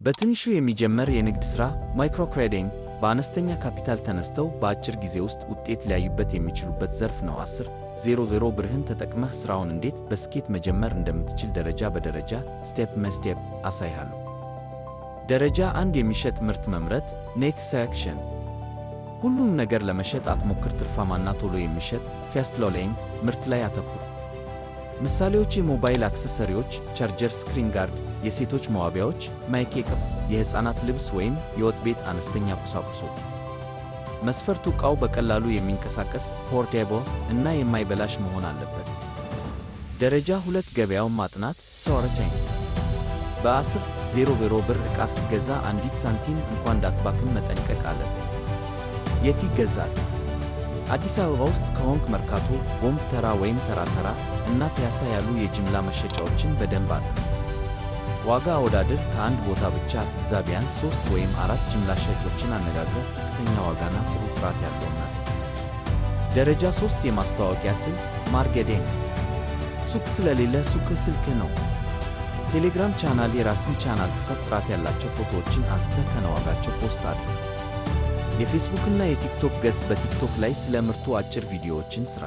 በትንሹ የሚጀመር የንግድ ሥራ ማይክሮ ትሬዲንግ በአነስተኛ ካፒታል ተነስተው በአጭር ጊዜ ውስጥ ውጤት ሊያዩበት የሚችሉበት ዘርፍ ነው። 10 ብርህን ተጠቅመህ ሥራውን እንዴት በስኬት መጀመር እንደምትችል ደረጃ በደረጃ ስቴፕ ባይ ስቴፕ አሳይሃለሁ። ደረጃ 1 የሚሸጥ ምርት መምረጥ ኔክስት አክሽን። ሁሉም ነገር ለመሸጥ አትሞክር። ትርፋማና ቶሎ የሚሸጥ ፋስት ሴሊንግ ምርት ላይ አተኩር። ምሳሌዎች የሞባይል አክሰሰሪዎች፣ ቻርጀር፣ ስክሪን ጋርድ፣ የሴቶች መዋቢያዎች፣ ሜካፕ፣ የሕፃናት ልብስ ወይም የወጥ ቤት አነስተኛ ቁሳቁሶች። መስፈርቱ ዕቃው በቀላሉ የሚንቀሳቀስ ፖርቴብል እና የማይበላሽ መሆን አለበት። ደረጃ 2 ገበያውን ማጥናት ሰርች። በ10 ብር ዕቃ ስትገዛ አንዲት ሳንቲም እንኳን እንዳትባክን መጠንቀቅ አለብህ። የት ይገዛል? አዲስ አበባ ውስጥ ከሆንክ መርካቶ፣ ቦምብ ተራ ወይም ተራ እና ፒያሳ ያሉ የጅምላ መሸጫዎችን በደንብ አጥና። ዋጋ አወዳደር ከአንድ ቦታ ብቻ አትግዛ። ቢያንስ 3 ወይም 4 ጅምላ ሻጮችን አነጋግረህ ዝቅተኛ ዋጋና ጥሩ ጥራት ያለውና። ደረጃ 3 የማስታወቂያ ስልት ማርኬቲንግ። ሱቅ ስለሌለ ሱቅህ ስልክህ ነው። ቴሌግራም ቻናል፣ የራስን ቻናል ክፈት። ጥራት ያላቸው ፎቶዎችን አንስተህ ከነዋጋቸው ፖስት አድርግ። የፌስቡክ እና የቲክቶክ ገጽ፣ በቲክቶክ ላይ ስለ ምርቱ አጭር ቪዲዮዎችን ሥራ።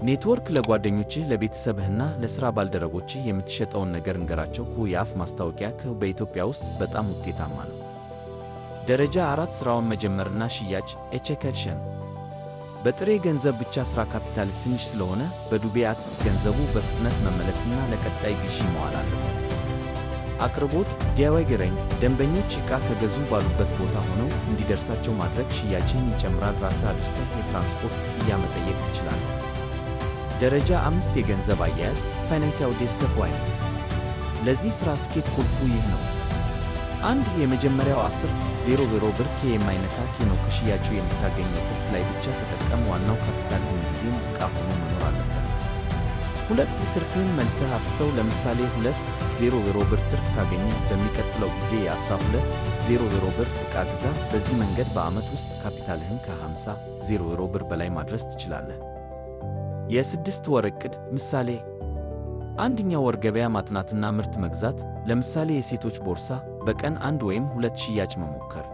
ኔትወርክ፣ ለጓደኞችህ፣ ለቤተሰብህና ለሥራ ባልደረቦችህ የምትሸጠውን ነገር እንገራቸው። የአፍ ማስታወቂያ በኢትዮጵያ ውስጥ በጣም ውጤታማ ነው። ደረጃ 4 ሥራውን መጀመርና ሽያጭ ኤክስኪዩሽን። በጥሬ ገንዘብ ብቻ ሥራ ካፒታል ትንሽ ስለሆነ በዱቤ አትስጥ። ገንዘቡ በፍጥነት መመለስና ለቀጣይ ግዢ መዋል አለበት። አቅርቦት ዲአይዋይ ገረኝ፣ ደንበኞች ዕቃ ከገዙ ባሉበት ቦታ ሆነው እንዲደርሳቸው ማድረግ ሽያጭን ይጨምራል። ራስህ አድርሰህ የትራንስፖርት ክፍያ መጠየቅ ትችላለህ። ደረጃ 5 የገንዘብ አያያዝ ፋይናንሻል ዲስፕሊን። ለዚህ ሥራ ስኬት ቁልፉ ይህ ነው። 1 የመጀመሪያው 10 ብር የማይነካ ነው። ከሽያጩ የምታገኘው ትርፍ ላይ ብቻ ተጠቀም። ዋናው ካፒታል ሁልጊዜም ዕቃ ሆኖ መኖር አለበት። 2 ትርፍህን መልሰህ አፍሰው። ለምሳሌ 2 ብር ትርፍ ካገኘ በሚቀጥለው ጊዜ የ12 ብር ዕቃ ግዛ። በዚህ መንገድ በዓመት ውስጥ ካፒታልህን ከ50 ብር በላይ ማድረስ ትችላለህ። የ6 ወር ዕቅድ ምሳሌ። አንደኛው ወር ገበያ ማጥናትና ምርት መግዛት። ለምሳሌ የሴቶች ቦርሳ፣ በቀን 1 ወይም 2 ሽያጭ መሞከር።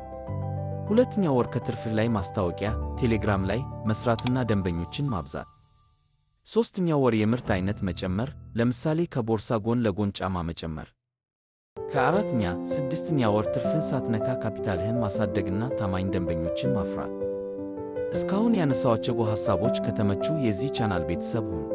ሁለተኛው ወር ከትርፍህ ላይ ማስታወቂያ ቴሌግራም ላይ መስራትና ደንበኞችን ማብዛት። ሦስተኛው ወር የምርት አይነት መጨመር። ለምሳሌ ከቦርሳ ጎን ለጎን ጫማ መጨመር። ከአራተኛ 6ኛ ወር ትርፍን ሳትነካ ካፒታልህን ማሳደግና ታማኝ ደንበኞችን ማፍራት። እስካሁን ያነሳኋቸው ሐሳቦች ከተመቹ የዚህ ቻናል ቤተሰብ ሁኑ።